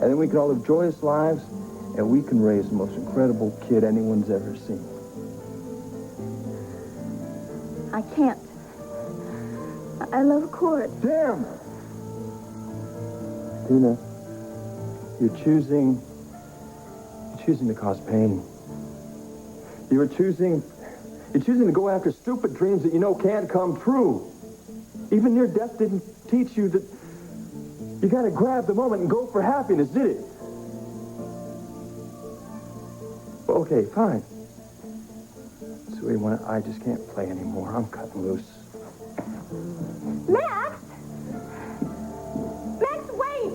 And then we can all live joyous lives, and we can raise the most incredible kid anyone's ever seen. I can't. I love Court. Damn! Tina, you're choosing to cause pain. You're choosing to go after stupid dreams that you know can't come true. Even near death didn't teach you that you gotta grab the moment and go for happiness, did it? Okay, fine. So I just can't play anymore. I'm cutting loose. Max! Max, wait!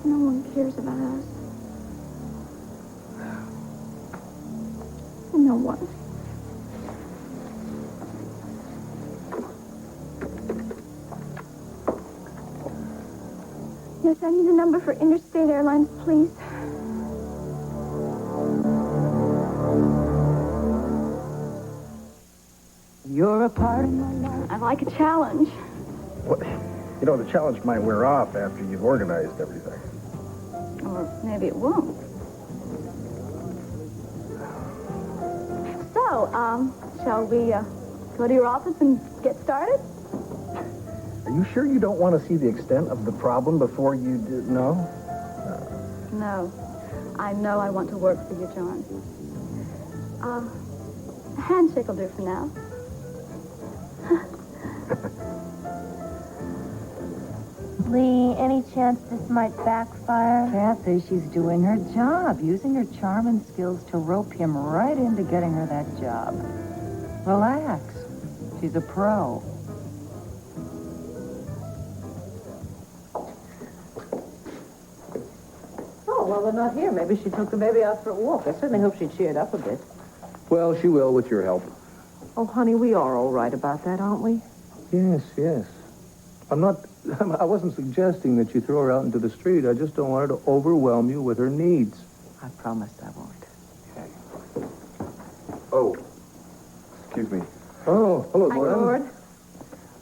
No one cares about us. No one. Yes, I need a number for Interstate Airlines, please. You're a part of my life. I like a challenge. Well, you know, the challenge might wear off after you've organized everything. Or maybe it won't. So, shall we go to your office and get started? Are you sure you don't want to see the extent of the problem before you do? No? No. I know I want to work for you, John. A handshake will do for now. Lee, any chance this might backfire? Kathy, she's doing her job, using her charm and skills to rope him right into getting her that job. Relax. She's a pro. Oh, well, they're not here. Maybe she took the baby out for a walk. I certainly hope she cheered up a bit. Well, she will with your help. Oh, honey, we are all right about that, aren't we? Yes. I wasn't suggesting that you throw her out into the street. I just don't want her to overwhelm you with her needs. I promised I won't. Oh, excuse me. Oh, hello, Hi, Gordon.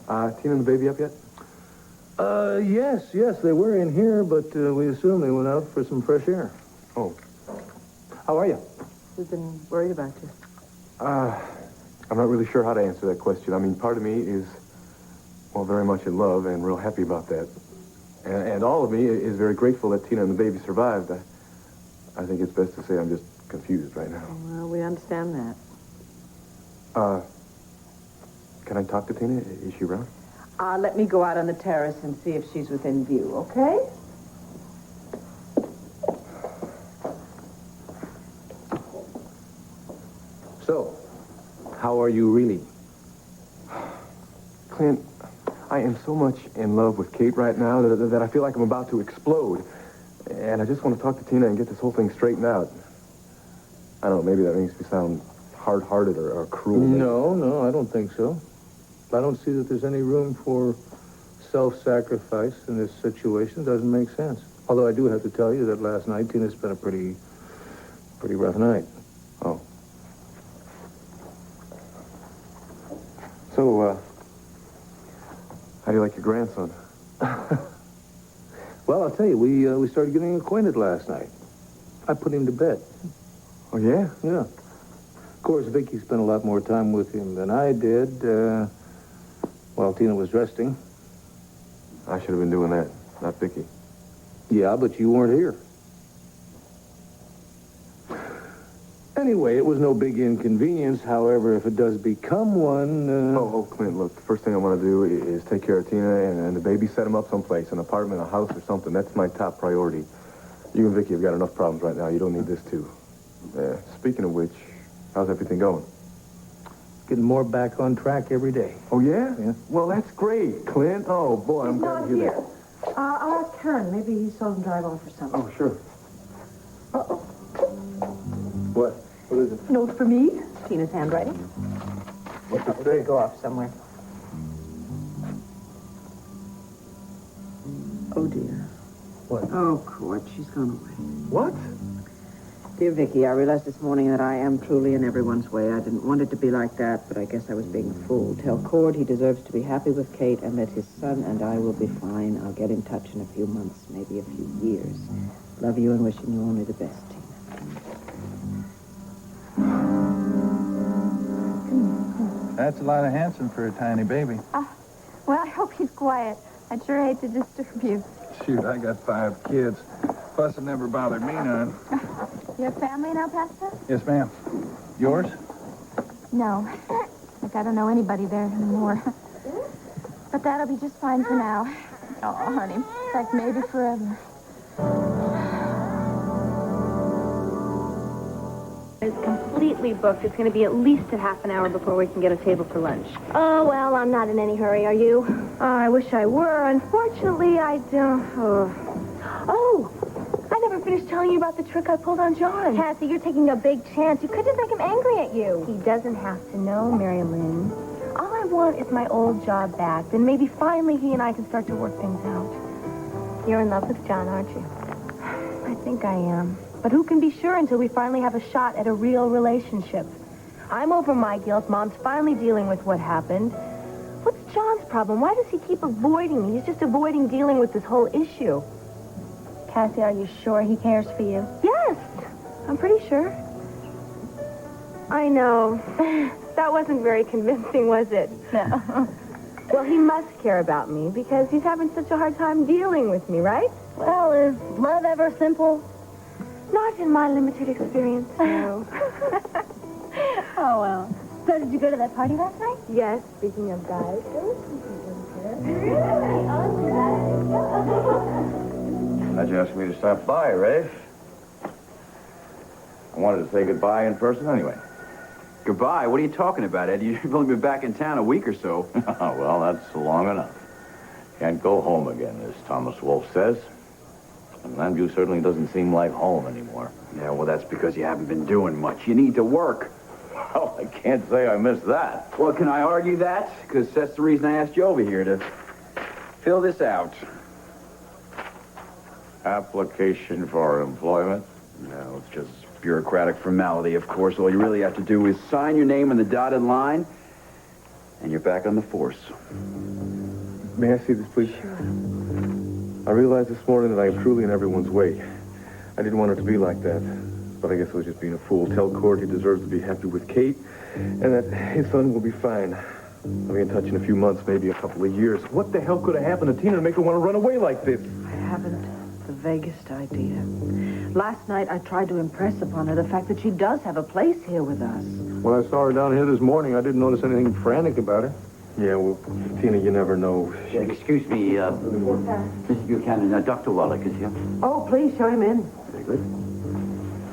Lord. Tina and the baby up yet? Yes, they were in here, but we assume they went out for some fresh air. Oh. How are you? We've been worried about you. I'm not really sure how to answer that question. I mean, part of me is, well, very much in love and real happy about that. And all of me is very grateful that Tina and the baby survived. I think it's best to say I'm just confused right now. Well, we understand that. Can I talk to Tina? Is she around? Let me go out on the terrace and see if she's within view, okay? So, how are you really? Clint, I am so much in love with Kate right now that I feel like I'm about to explode. And I just want to talk to Tina and get this whole thing straightened out. I don't know, maybe that makes me sound hard-hearted or cruel. No, I don't think so. I don't see that there's any room for self-sacrifice in this situation. It doesn't make sense. Although I do have to tell you that last night, Tina spent a pretty rough night. Oh. So, how do you like your grandson? Well, I'll tell you, we started getting acquainted last night. I put him to bed. Oh, yeah? Yeah. Of course, Vicky spent a lot more time with him than I did, while Tina was resting. I should have been doing that, not Vicky. Yeah, but you weren't here. Anyway, it was no big inconvenience. However, if it does become one... Oh, Clint, look, the first thing I want to do is take care of Tina and the baby, set him up someplace, an apartment, a house, or something. That's my top priority. You and Vicky have got enough problems right now. You don't need this, too. Speaking of which, how's everything going? Getting more back on track every day. Oh, yeah? Yeah. Well, that's great, Clint. Oh, boy, I'm glad to hear that. I'll ask Karen. Maybe he saw him drive off or something. Oh, sure. Uh-oh. What? What is it? Note for me. Tina's handwriting. What's it They say? go off somewhere. Oh, dear. What? Oh, Court, she's gone away. What? Dear Vicky, I realized this morning that I am truly in everyone's way. I didn't want it to be like that, but I guess I was being a fool. Tell Cord he deserves to be happy with Kate and that his son and I will be fine. I'll get in touch in a few months, maybe a few years. Love you and wishing you only the best, Tina. That's a lot of Hanson for a tiny baby. Well, I hope he's quiet. I'd sure hate to disturb you. Shoot, I got 5 kids. Plus, it never bothered me none. You have family in El Paso? Yes, ma'am. Yours? No. Like, I don't know anybody there anymore. But that'll be just fine for now. Oh, honey. In fact, maybe forever. It's completely booked. It's going to be at least a half an hour before we can get a table for lunch. Oh, well, I'm not in any hurry, are you? I wish I were. Unfortunately, I don't. Oh, I never finished telling you about the trick I pulled on John. Cassie, you're taking a big chance. You could just make him angry at you. He doesn't have to know, Mary Lynn. All I want is my old job back. Then maybe finally he and I can start to work things out. You're in love with John, aren't you? I think I am. But who can be sure until we finally have a shot at a real relationship? I'm over my guilt. Mom's finally dealing with what happened. What's John's problem? Why does he keep avoiding me? He's just avoiding dealing with this whole issue. Cassie, are you sure he cares for you? Yes, I'm pretty sure. I know. That wasn't very convincing, was it? No. Well, he must care about me because he's having such a hard time dealing with me, right? Well, is love ever simple? Not in my limited experience, no. Oh, well. So did you go to that party last night? Yes, speaking of guys. Glad you asked me to stop by, Rafe. I wanted to say goodbye in person anyway. Goodbye? What are you talking about, Ed? You've only been back in town a week or so. Well, that's long enough. Can't go home again, as Thomas Wolfe says. And Lambview certainly doesn't seem like home anymore. Yeah, well, that's because you haven't been doing much. You need to work. Well, I can't say I missed that. Well, can I argue that? Because that's the reason I asked you over here to fill this out. Application for employment? No, it's just bureaucratic formality, of course. All you really have to do is sign your name on the dotted line, and you're back on the force. May I see this, please? Sure. I realized this morning that I am truly in everyone's way. I didn't want it to be like that, but I guess I was just being a fool. Tell Cord he deserves to be happy with Kate, and that his son will be fine. I'll be in touch in a few months, maybe a couple of years. What the hell could have happened to Tina to make her want to run away like this? I haven't the vaguest idea. Last night, I tried to impress upon her the fact that she does have a place here with us. When I saw her down here this morning, I didn't notice anything frantic about her. Yeah, well, Tina, you never know. Excuse me, Mr. Buchanan, Dr. Wallach is here. Oh, please, show him in. Very good.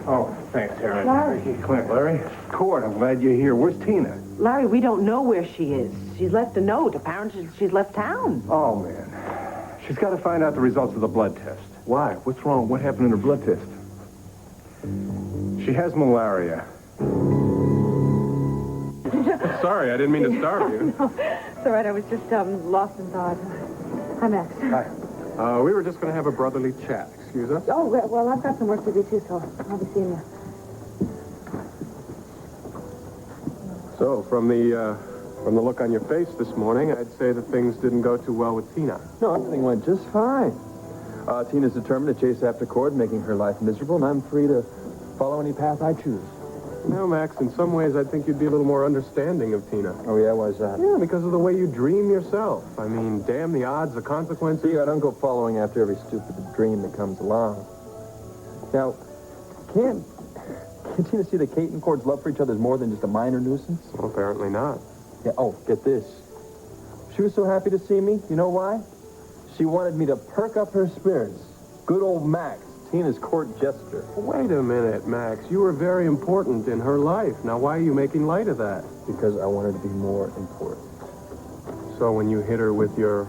Oh, thanks, Terry. Larry. Clint, Larry. Cord, I'm glad you're here. Where's Tina? Larry, we don't know where she is. She's left a note. Apparently, she's left town. Oh, man. She's got to find out the results of the blood test. Why? What's wrong? What happened in her blood test? She has malaria. Sorry, I didn't mean to startle you. No, it's all right. I was just lost in thought. Hi, Max. Hi. We were just going to have a brotherly chat. Excuse us? Oh, well, I've got some work to do, too, so I'll be seeing you. So, from the look on your face this morning, I'd say that things didn't go too well with Tina. No, everything went just fine. Tina's determined to chase after Cord, making her life miserable, and I'm free to follow any path I choose. You know, Max, in some ways, I think you'd be a little more understanding of Tina. Oh, yeah? Why's that? Yeah, because of the way you dream yourself. I mean, damn the odds, the consequences. See, I don't go following after every stupid dream that comes along. Now, can't Tina see that Kate and Cord's love for each other is more than just a minor nuisance? Well, apparently not. Yeah, oh, get this. She was so happy to see me. You know why? She wanted me to perk up her spirits. Good old Max, Tina's court jester. Wait a minute, Max. You were very important in her life. Now, why are you making light of that? Because I wanted to be more important. So when you hit her with your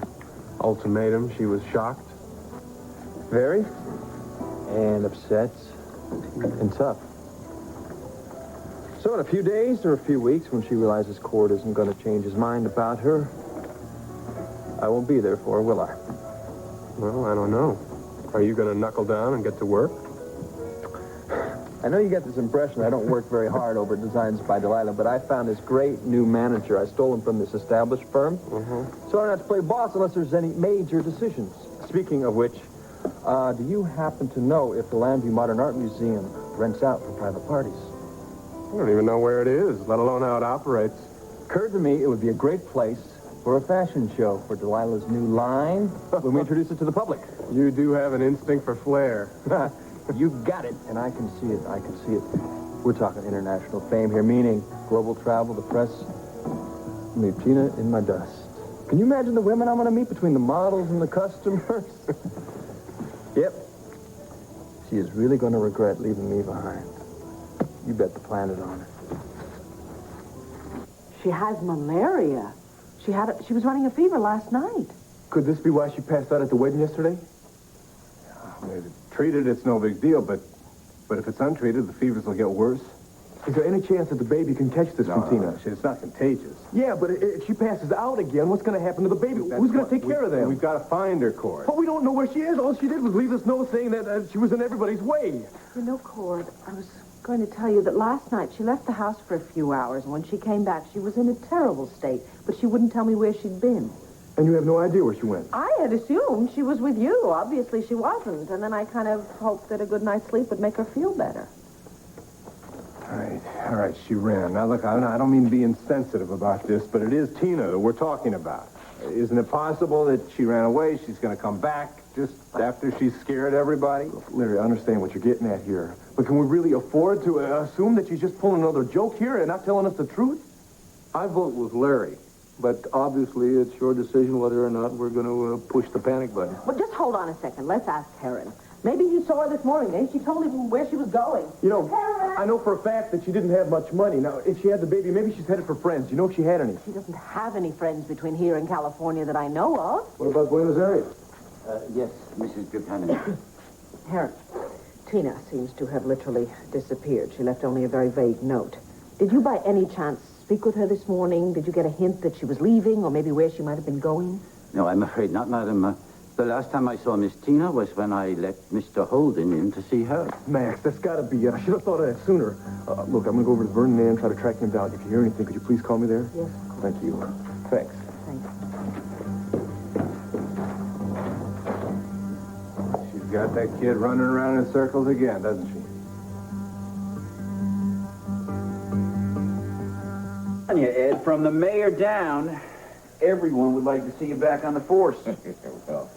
ultimatum, she was shocked? Very. And upset. And tough. So in a few days or a few weeks, when she realizes Cord isn't going to change his mind about her, I won't be there for her, will I? Well, I don't know. Are you going to knuckle down and get to work? I know you get this impression I don't work very hard over Designs by Delilah, but I found this great new manager. I stole him from this established firm. So I don't have to play boss unless there's any major decisions. Speaking of which, do you happen to know if the Lambview Modern Art Museum rents out for private parties? I don't even know where it is, let alone how it operates. Occurred to me it would be a great place for a fashion show for Delilah's new line when we introduce it to the public. You do have an instinct for flair. You got it, and I can see it. I can see it. We're talking international fame here, meaning global travel, the press. Leave Tina in my dust. Can you imagine the women I'm going to meet between the models and the customers? Yep. She is really going to regret leaving me behind. You bet the planet on it. She has malaria. She was running a fever last night. Could this be why she passed out at the wedding yesterday? If it's treated, it's no big deal, but if it's untreated, the fevers will get worse. Is there any chance that the baby can catch this from Tina? It's not contagious. Yeah, but if she passes out again, what's going to happen to the baby? Who's going to take care of them? We've got to find her, Cord. But we don't know where she is. All she did was leave us note saying that she was in everybody's way. You know, Cord, I was going to tell you that last night she left the house for a few hours, and when she came back, she was in a terrible state, but she wouldn't tell me where she'd been. And you have no idea where she went? I had assumed she was with you. Obviously, she wasn't. And then I kind of hoped that a good night's sleep would make her feel better. All right, she ran. Now, look, I don't mean to be insensitive about this, but it is Tina that we're talking about. Isn't it possible that she ran away, she's going to come back just after she's scared everybody? Look, Larry, I understand what you're getting at here. But can we really afford to assume that she's just pulling another joke here and not telling us the truth? I vote with Larry. But obviously, it's your decision whether or not we're going to push the panic button. Well, just hold on a second. Let's ask Heron. Maybe he saw her this morning. Maybe she told him where she was going. You know, I know for a fact that she didn't have much money. Now, if she had the baby, maybe she's headed for friends. You know if she had any? She doesn't have any friends between here and California that I know of. What about Buenos Aires? Yes, Mrs. Buchanan. Heron, Tina seems to have literally disappeared. She left only a very vague note. Did you by any chance speak with her this morning? Did you get a hint that she was leaving or maybe where she might have been going? No, I'm afraid not, madam. The last time I saw Miss Tina was when I let Mr. Holden in to see her. Max, that's got to be it. I should have thought of that sooner. Look, I'm going to go over to Vernon and try to track him down. If you hear anything, could you please call me there? Yes. Thank you. Thanks. Thanks. She's got that kid running around in circles again, doesn't she? You, Ed, from the mayor down, everyone would like to see you back on the force. Well,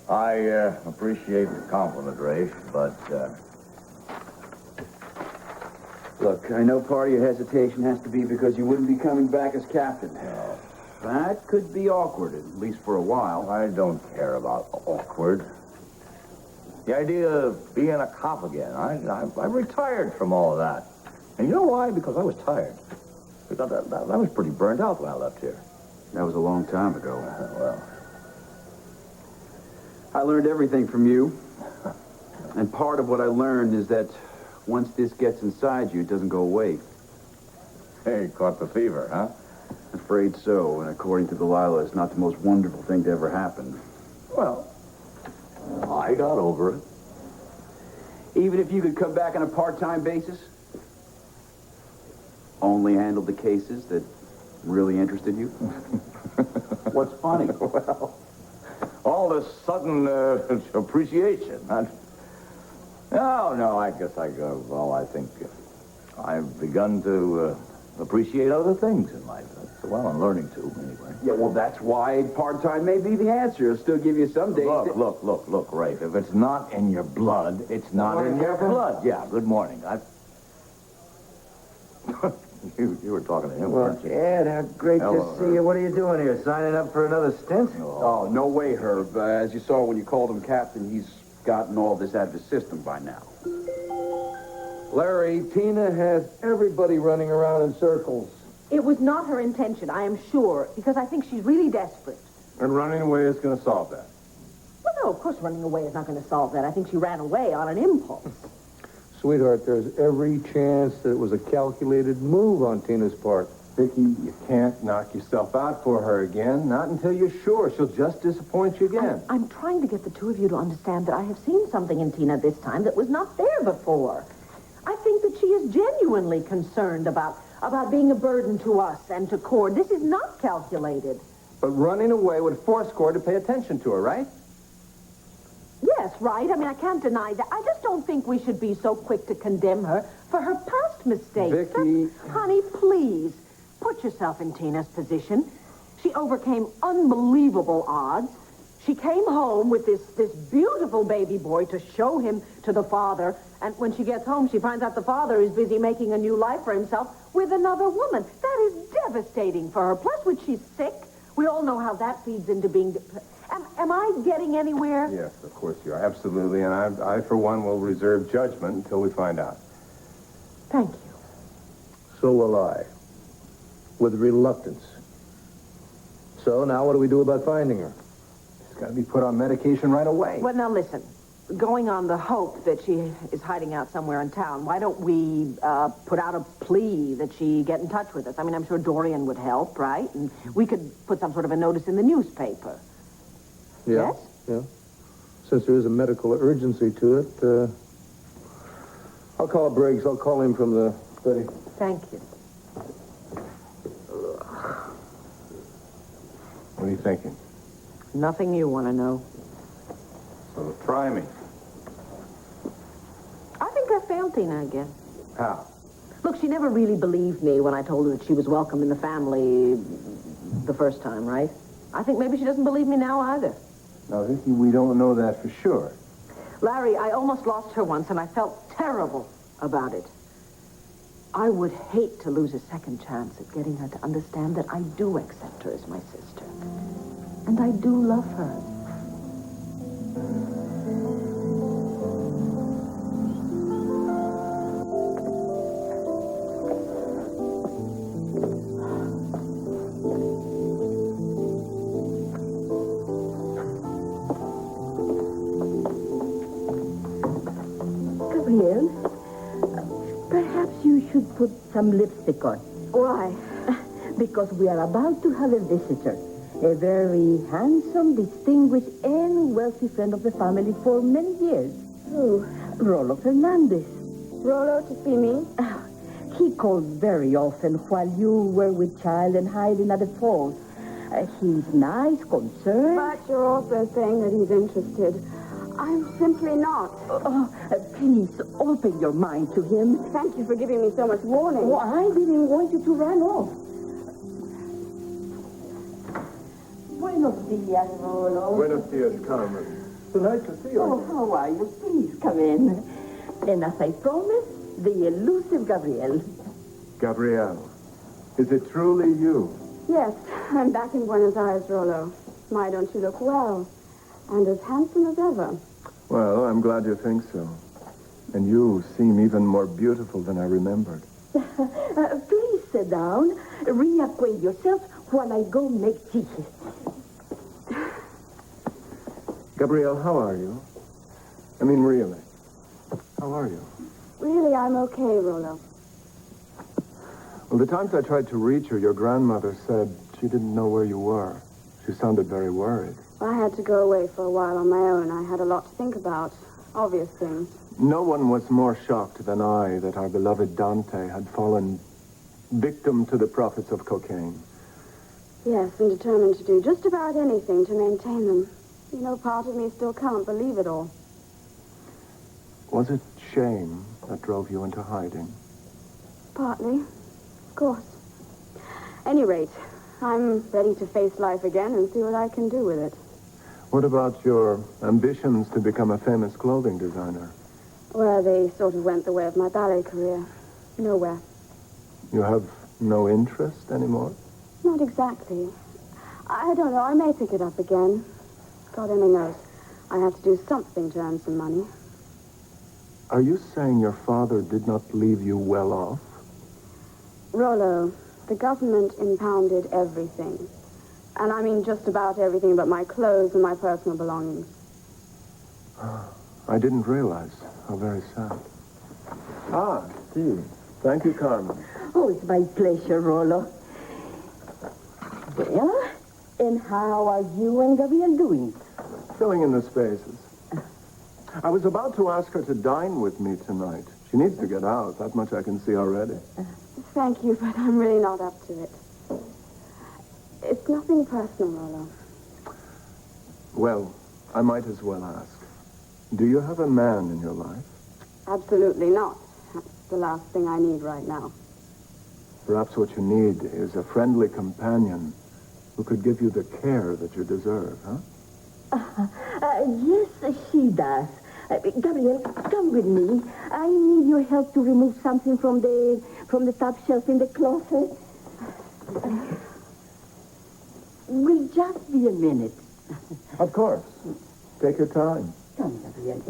I appreciate the compliment, Rafe, but Look, I know part of your hesitation has to be because you wouldn't be coming back as captain. no, That could be awkward, at least for a while. I don't care about awkward. The idea of being a cop again, I retired from all of that. And you know why? Because I was tired. Because I was pretty burnt out when I left here. That was a long time ago. Well, I learned everything from you. And part of what I learned is that once this gets inside you, it doesn't go away. hey, caught the fever, huh? Afraid so, and according to Delilah, it's not the most wonderful thing to ever happen. Well, I got over it. Even if you could come back on a part-time basis? Only handle the cases that really interested you? What's funny? Well, all this sudden appreciation. No, I guess I think I've begun to appreciate other things in life. Well, I'm learning to, anyway. Yeah, well, that's why part-time may be the answer. It'll still give you some days. Look, Rafe. If it's not in your blood, it's not in your blood. Yeah, good morning. You were talking to him, weren't you? Ed, how great to see you. What are you doing here, signing up for another stint? Oh, no way, Herb. As you saw when you called him captain, he's gotten all this out of his system by now. Larry, Tina has everybody running around in circles. It was not her intention, I am sure, because I think she's really desperate. And running away is going to solve that. Well, no, of course running away is not going to solve that. I think she ran away on an impulse. Sweetheart, there's every chance that it was a calculated move on Tina's part. Vicky, you can't knock yourself out for her again. Not until you're sure. She'll just disappoint you again. I'm trying to get the two of you to understand that I have seen something in Tina this time that was not there before. that she is genuinely concerned about being a burden to us and to Cord. This is not calculated. But running away would force Cord to pay attention to her, right? Yes, right. I mean, I can't deny that. I just don't think we should be so quick to condemn her for her past mistakes. Vicky... Honey, please, put yourself in Tina's position. She overcame unbelievable odds. She came home with this beautiful baby boy to show him to the father. And when she gets home, she finds out the father is busy making a new life for himself with another woman. That is devastating for her. Plus, when she's sick, we all know how that feeds into being... Am I getting anywhere? Yes, of course you are. Absolutely. And I, for one, will reserve judgment until we find out. Thank you. So will I. With reluctance. So now what do we do about finding her? She's got to be put on medication right away. Well, now listen. Going on the hope that she is hiding out somewhere in town, why don't we put out a plea that she get in touch with us? I mean, I'm sure Dorian would help, right? And we could put some sort of a notice in the newspaper. Yeah. Yes? Yeah. Since there is a medical urgency to it, I'll call Briggs. I'll call him from the study. Thank you. What are you thinking? Nothing you want to know. So try me. I think I failed Tina again. How? Look, she never really believed me when I told her that she was welcome in the family the first time, right? I think maybe she doesn't believe me now either. Now, Vicky, we don't know that for sure. Larry, I almost lost her once, and I felt terrible about it. I would hate to lose a second chance at getting her to understand that I do accept her as my sister. And I do love her. Perhaps you should put some lipstick on. Why? Because we are about to have a visitor. A very handsome, distinguished, and wealthy friend of the family for many years. Who? Rollo Fernandez. Rollo to see me? He called very often while you were with child and hiding at the falls. He's nice, concerned. But you're also saying that he's interested. I'm simply not. Please, open your mind to him. Thank you for giving me so much warning. Oh, I didn't want you to run off. Buenos dias, Rollo. Buenos dias, Carmen. So nice to see you. Oh, how are you? Please come in. And as I promised, the elusive Gabriel. Gabrielle, is it truly you? Yes, I'm back in Buenos Aires, Rollo. My, don't you look well? And as handsome as ever. Well, I'm glad you think so. And you seem even more beautiful than I remembered. Please sit down. Reacquaint yourself while I go make tea. Gabrielle, how are you? I mean, really. How are you? Really, I'm okay, Rollo. Well, the times I tried to reach her, your grandmother said she didn't know where you were. She sounded very worried. I had to go away for a while on my own. I had a lot to think about. Obvious things. No one was more shocked than I that our beloved Dante had fallen victim to the profits of cocaine. Yes, and determined to do just about anything to maintain them. You know, part of me still can't believe it all. Was it shame that drove you into hiding? Partly. Of course. Any rate, I'm ready to face life again and see what I can do with it. What about your ambitions to become a famous clothing designer? Well, they sort of went the way of my ballet career. Nowhere. You have no interest anymore? Not exactly. I don't know. I may pick it up again. God only knows. I have to do something to earn some money. Are you saying your father did not leave you well off? Rollo, the government impounded everything. And I mean just about everything but my clothes and my personal belongings. I didn't realize. How very sad. Ah, tea. Thank you, Carmen. Oh, it's my pleasure, Rollo. Well, and how are you and Gabriel doing? Filling in the spaces. I was about to ask her to dine with me tonight. She needs to get out. That much I can see already. Thank you, but I'm really not up to it. It's nothing personal, Rolo. Well, I might as well ask. Do you have a man in your life? Absolutely not. That's the last thing I need right now. Perhaps what you need is a friendly companion who could give you the care that you deserve, huh? Yes, she does. Gabriel, come with me. I need your help to remove something from the top shelf in the closet. Will just be a minute. Of course. Take your time. Come, Gabriel.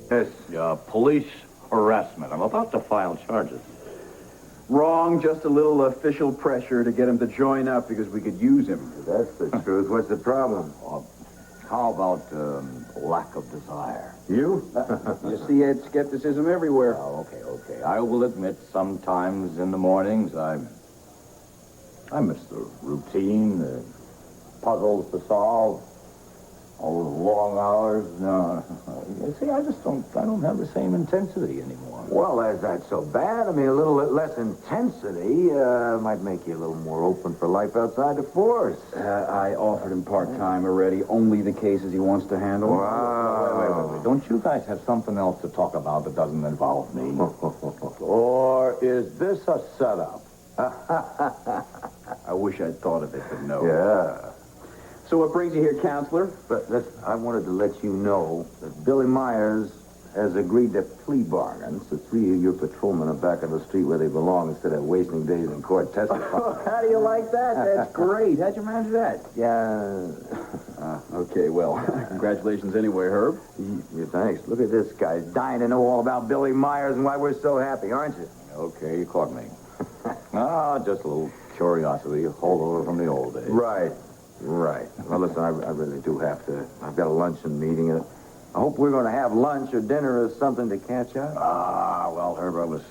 Yes, police harassment. I'm about to file charges. Wrong, just a little official pressure to get him to join up because we could use him. That's the truth. What's the problem? How about lack of desire? You? You see Ed's skepticism everywhere. Oh, okay. I will admit sometimes in the mornings I miss the routine, the puzzles to solve, all those long hours. No, you see, I don't have the same intensity anymore. Well, that's so bad. I mean, a little less intensity might make you a little more open for life outside the force. I offered him part-time already, only the cases he wants to handle. Wow. Wait. Don't you guys have something else to talk about that doesn't involve me? Or is this a setup? I wish I'd thought of it, but no. Yeah. So what brings you here, counselor? But I wanted to let you know that Billy Myers has agreed to plea bargains. The 3 of your patrolmen are back on the street where they belong instead of wasting days in court testifying. How do you like that? That's great. How'd you manage that? Yeah. Okay, well, congratulations anyway, Herb. Yeah, thanks. Look at this guy. He's dying to know all about Billy Myers and why we're so happy, aren't you? Okay, you caught me. Just a little curiosity, a holdover from the old days. Right. Well, listen, I really do have to. I've got a luncheon meeting. I hope we're going to have lunch or dinner or something to catch up. Well, Herb, I was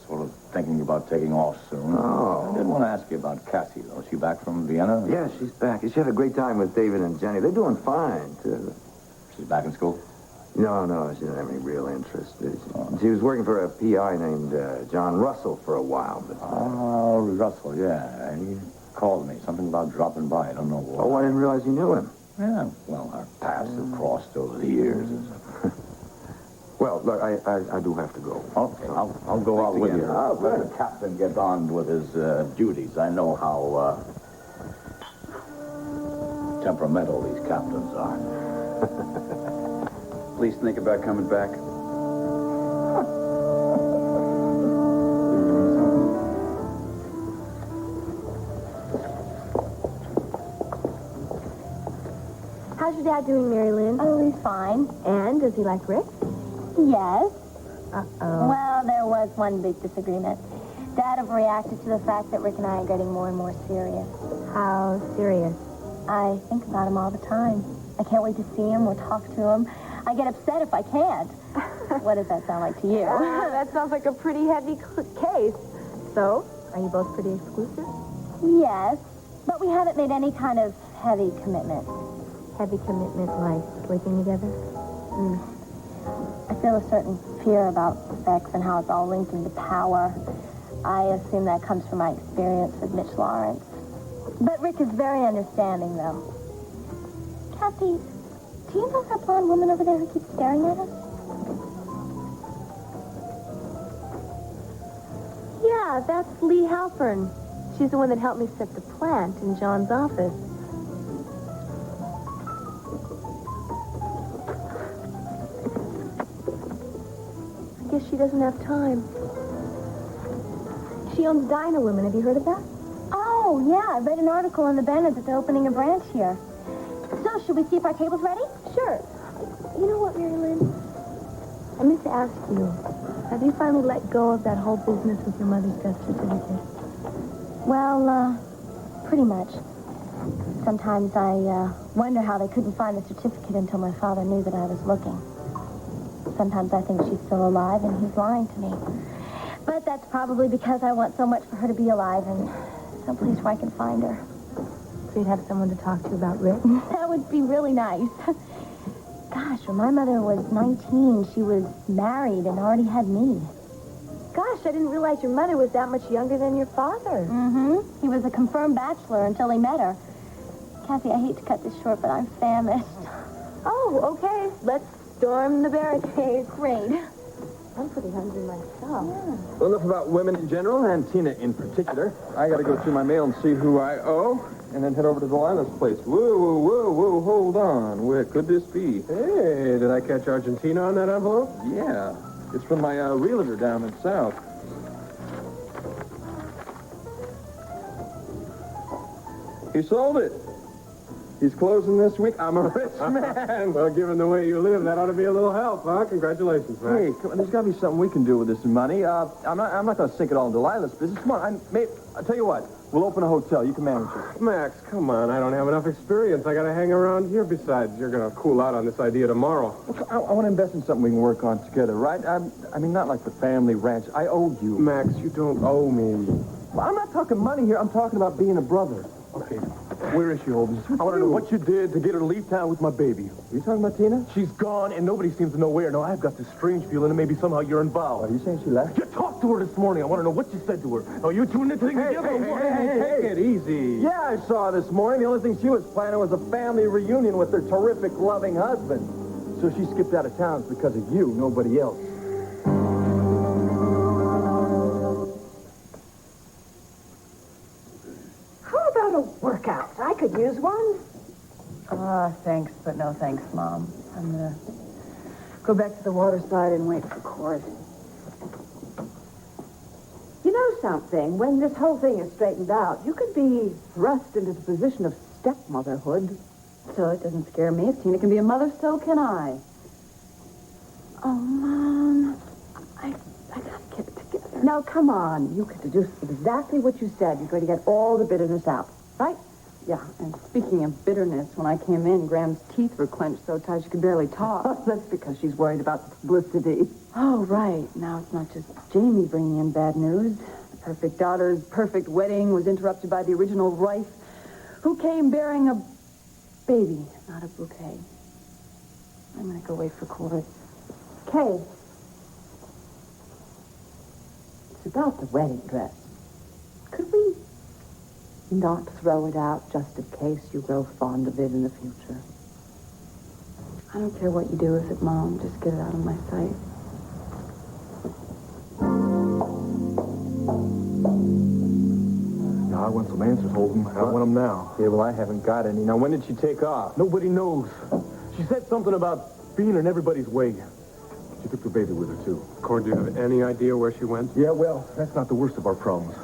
sort of thinking about taking off soon. Oh. I did want to ask you about Cassie, though. Is she back from Vienna? Yeah, she's back. She had a great time with David and Jenny. They're doing fine, too. She's back in school? No, she didn't have any real interest. She was working for a PI named John Russell for a while. But, Oh, Russell, yeah. He called me. Something about dropping by. I don't know what. Oh, I didn't realize you knew him. Yeah, well, our paths have crossed over the years. Well, look, I do have to go. Okay, I'll go out with you. I'll let the captain get on with his duties. I know how temperamental these captains are. Please think about coming back. How's your dad doing, Mary Lynn? Oh, he's fine. And does he like Rick? Yes. Uh-oh. Well, there was one big disagreement. Dad overreacted to the fact that Rick and I are getting more and more serious. How serious? I think about him all the time. I can't wait to see him or talk to him. I get upset if I can't. What does that sound like to you? That sounds like a pretty heavy case. So, are you both pretty exclusive? Yes, but we haven't made any kind of heavy commitment. Heavy commitment like sleeping together? I feel a certain fear about sex and how it's all linked into power. I assume that comes from my experience with Mitch Lawrence. But Rick is very understanding, though. Kathy, do you know that blonde woman over there who keeps staring at us? Yeah, that's Lee Halpern. She's the one that helped me set the plant in John's office. I guess she doesn't have time. She owns Diner Women. Have you heard of that? Oh, yeah, I read an article in the Banner that they're opening a branch here. So, should we see if our table's ready? Sure. You know what, Mary Lynn? I meant to ask you, have you finally let go of that whole business with your mother's death certificate? Well, pretty much. Sometimes I wonder how they couldn't find the certificate until my father knew that I was looking. Sometimes I think she's still alive and he's lying to me. But that's probably because I want so much for her to be alive and someplace where I can find her. So you'd have someone to talk to about Rick? That would be really nice. Gosh, when my mother was 19, she was married and already had me. Gosh, I didn't realize your mother was that much younger than your father. Mm-hmm. He was a confirmed bachelor until he met her. Kathy, I hate to cut this short, but I'm famished. Oh, okay. Let's storm the barricade. Great. I'm pretty hungry myself. Yeah. Well, enough about women in general, and Tina in particular. I gotta go through my mail and see who I owe, and then head over to Delilah's place. Whoa, hold on. Where could this be? Hey, did I catch Argentina on that envelope? Yeah. It's from my realtor down in South. He sold it. He's closing this week. I'm a rich man. Well, given the way you live, that ought to be a little help, huh? Congratulations, man. Hey, come on, there's got to be something we can do with this money. I'm not going to sink it all in Delilah's business. Come on, I'll tell you what. We'll open a hotel. You can manage it. Max, come on. I don't have enough experience. I got to hang around here. Besides, you're going to cool out on this idea tomorrow. Look, I want to invest in something we can work on together, right? I mean, not like the family ranch. I owe you. Max, you don't owe me. Well, I'm not talking money here. I'm talking about being a brother. Okay, where is she, Holden? I want to know what you did to get her to leave town with my baby. Are you talking about Tina? She's gone, and nobody seems to know where. No, I've got this strange feeling that maybe somehow you're involved. Are you saying she left? You talked to her this morning. I want to know what you said to her. Oh, you two in this thing together? Hey, take it easy. Yeah, I saw her this morning. The only thing she was planning was a family reunion with her terrific, loving husband. So she skipped out of town because of you, nobody else. How about a workout? I could use one. Thanks, but no thanks, Mom. I'm gonna go back to the water side and wait for Cord. You know something? When this whole thing is straightened out, you could be thrust into the position of stepmotherhood. So it doesn't scare me. If Tina can be a mother, so can I. Oh, Mom, I gotta get it together. Now, come on. You could do exactly what you said. You're going to get all the bitterness out, right? Yeah, and speaking of bitterness, when I came in, Graham's teeth were clenched so tight she could barely talk. That's because she's worried about the publicity. Oh, right. Now it's not just Jamie bringing in bad news. The perfect daughter's perfect wedding was interrupted by the original wife, who came bearing a baby, not a bouquet. I'm going to go wait for Cord. Kay, it's about the wedding dress. Could we not throw it out just in case you grow fond of it in the future? I don't care what you do with it, Mom. Just get it out of my sight. Now, I want some answers, Holden. I want them now. Yeah, well, I haven't got any. Now, when did she take off? Nobody knows. She said something about being in everybody's way. She took the baby with her, too. Cord, do you have any idea where she went? Yeah, well, that's not the worst of our problems.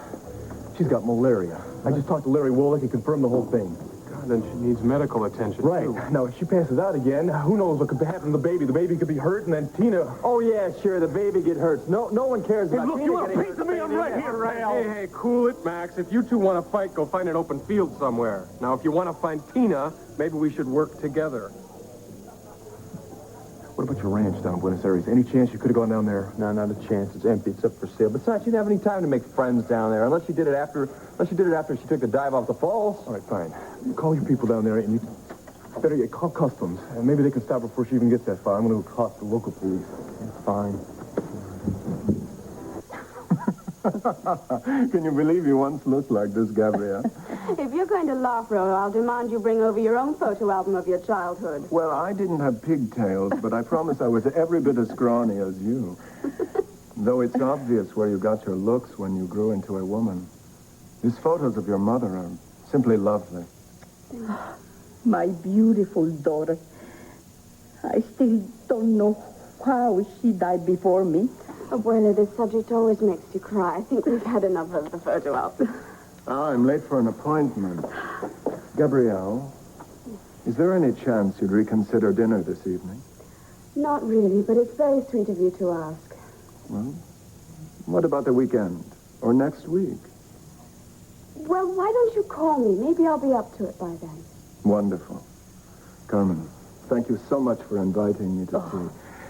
She's got malaria. I just talked to Larry Wolick. He confirmed the whole thing. God, then she needs medical attention, Right. too. Now, if she passes out again, who knows what could happen to the baby. The baby could be hurt, and then Tina... Oh, yeah, sure, the baby get hurt. No one cares about Hey, look, Tina you want a getting piece hurt. of me? I'm right here, Ral. Hey, cool it, Max. If you two want to fight, go find an open field somewhere. Now, if you want to find Tina, maybe we should work together. What about your ranch down in Buenos Aires? Any chance you could have gone down there? No, not a chance. It's empty. It's up for sale. Besides, she didn't have any time to make friends down there, unless she did it after she took the dive off the falls. All right, fine. You call your people down there, and you better get call customs, and maybe they can stop her before she even gets that far. I'm going to go call the local police. Fine. Can you believe you once looked like this, Gabrielle? If you're going to laugh, Rolo, I'll demand you bring over your own photo album of your childhood. Well, I didn't have pigtails, but I promise I was every bit as scrawny as you. Though it's obvious where you got your looks when you grew into a woman. These photos of your mother are simply lovely. My beautiful daughter. I still don't know how she died before me. Abuela, this subject always makes you cry. I think we've had enough of the photo album. I'm late for an appointment. Gabrielle, is there any chance you'd reconsider dinner this evening? Not really, but it's very sweet of you to ask. Well, what about the weekend? Or next week? Well, why don't you call me? Maybe I'll be up to it by then. Wonderful. Carmen, thank you so much for inviting me to tea.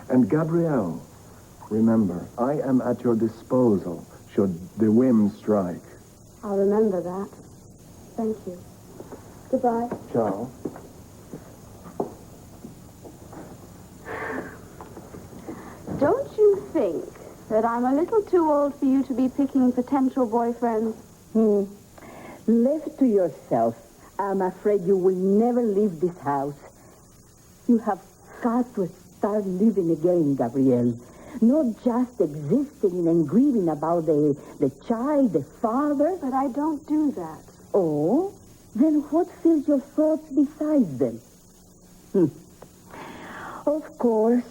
And Gabrielle, remember, I am at your disposal should the whim strike. I'll remember that. Thank you. Goodbye. Ciao. Don't you think that I'm a little too old for you to be picking potential boyfriends? Left to yourself, I'm afraid you will never leave this house. You have got to start living again, Gabrielle. Not just existing and grieving about the child, the father. But I don't do that. Oh? Then what fills your thoughts besides them? Of course,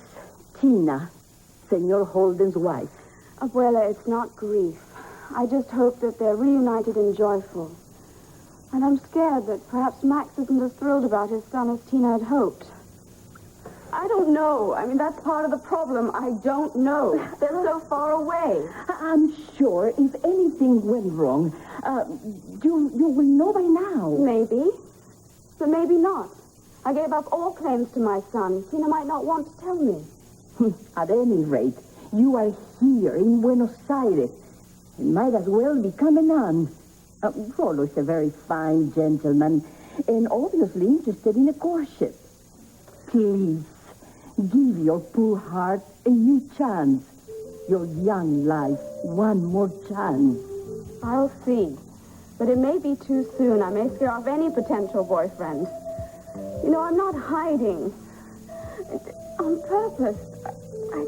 Tina, Senor Holden's wife. Abuela, it's not grief. I just hope that they're reunited and joyful. And I'm scared that perhaps Max isn't as thrilled about his son as Tina had hoped. I don't know. I mean, that's part of the problem. I don't know. They're so far away. I'm sure if anything went wrong, you will know by now. Maybe. But maybe not. I gave up all claims to my son. Tina might not want to tell me. At any rate, you are here in Buenos Aires. You might as well become a nun. Rollo is a very fine gentleman and obviously interested in a courtship. Please, give your poor heart a new chance. Your young life one more chance. I'll see. But it may be too soon. I may scare off any potential boyfriend. You know, I'm not hiding. On purpose. I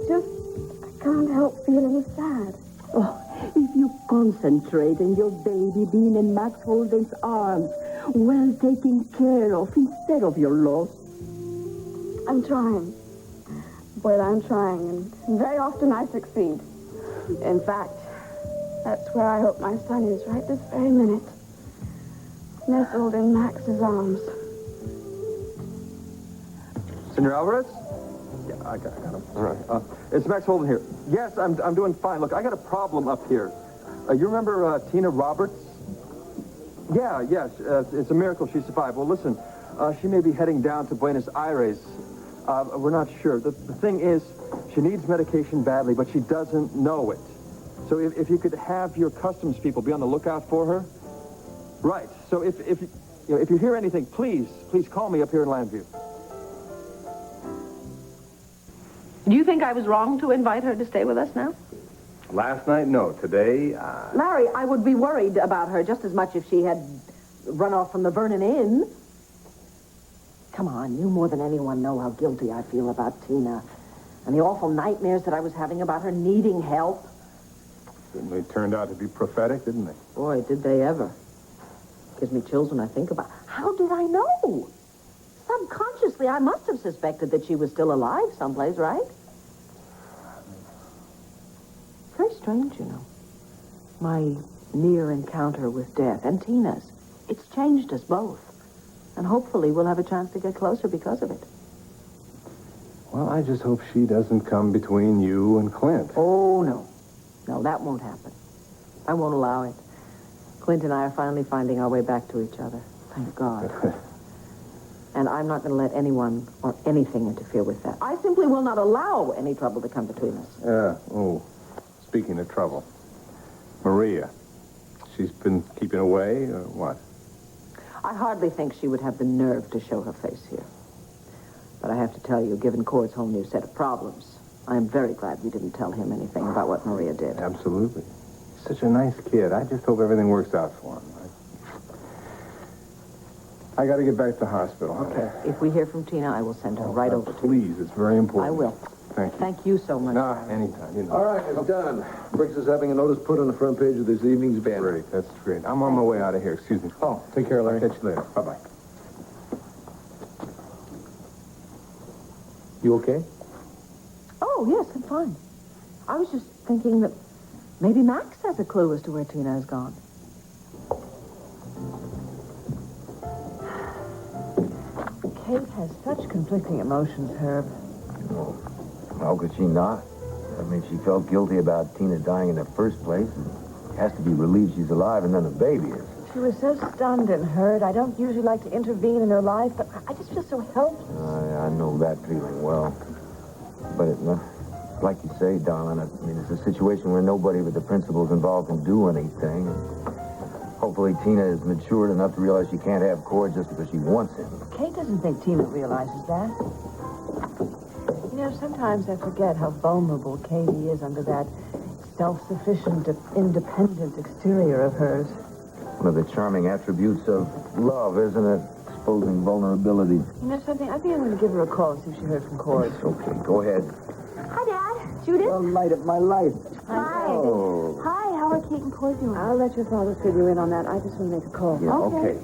can't help feeling sad. Oh, if you concentrate on your baby being in Max Holden's arms, well taken care of instead of your loss. I'm trying. Well, I'm trying, and very often I succeed. In fact, that's where I hope my son is right this very minute. Nestled in Max's arms. Senor Alvarez? Yeah, I got him. All right. It's Max Holden here. Yes, I'm doing fine. Look, I got a problem up here. You remember Tina Roberts? Yeah, it's a miracle she survived. Well, listen, she may be heading down to Buenos Aires. We're not sure. The thing is, she needs medication badly, but she doesn't know it. So if you could have your customs people be on the lookout for her. Right. So if you hear anything, please call me up here in Landview. Do you think I was wrong to invite her to stay with us now? Last night, no. Today, Larry, I would be worried about her just as much if she had run off from the Vernon Inn. Come on, you more than anyone know how guilty I feel about Tina. And the awful nightmares that I was having about her needing help. certainly turned out to be prophetic, didn't they? Boy, did they ever. Gives me chills when I think about it. How did I know? Subconsciously, I must have suspected that she was still alive someplace, right? Very strange, you know. My near encounter with death, and Tina's. It's changed us both. And hopefully we'll have a chance to get closer because of it. Well, I just hope she doesn't come between you and Clint. Oh, no. No, that won't happen. I won't allow it. Clint and I are finally finding our way back to each other. Thank God. And I'm not going to let anyone or anything interfere with that. I simply will not allow any trouble to come between us. Oh, speaking of trouble. Maria, she's been keeping away, or what? I hardly think she would have the nerve to show her face here. But I have to tell you, given Cord's whole new set of problems, I am very glad we didn't tell him anything about what Maria did. Absolutely. He's such a nice kid. I just hope everything works out for him. I got to get back to the hospital. Okay. If we hear from Tina, I will send her right over to you. Please, it's very important. I will. Thank you. Thank you so much. Anytime. You know. All right, it's done. Briggs is having a notice put on the front page of this evening's banner. Great, that's great. I'm on my way out of here. Excuse me. Oh, take care, Larry. I'll catch you later. Bye-bye. You okay? Oh, yes, I'm fine. I was just thinking that maybe Max has a clue as to where Tina has gone. Kate has such conflicting emotions, Herb. How could she not? I mean, she felt guilty about Tina dying in the first place. And has to be relieved she's alive and then the baby is. She was so stunned and hurt. I don't usually like to intervene in her life, but I just feel so helpless. I know that feeling well. But Like you say, darling, I mean, it's a situation where nobody but the principals involved can do anything. Hopefully Tina is matured enough to realize she can't have Cord just because she wants him. Kate doesn't think Tina realizes that. You know, sometimes I forget how vulnerable Katie is under that self-sufficient, independent exterior of hers. One of the charming attributes of love, isn't it? Exposing vulnerability. You know something? I think I'm going to give her a call, see if she heard from Cord. Okay, go ahead. Hi, Dad. Judith? The light of my life. Hi. Oh. Hi, how are Kate and Cord doing? I'll let your father fill you in on that. I just want to make a call. Yeah, okay.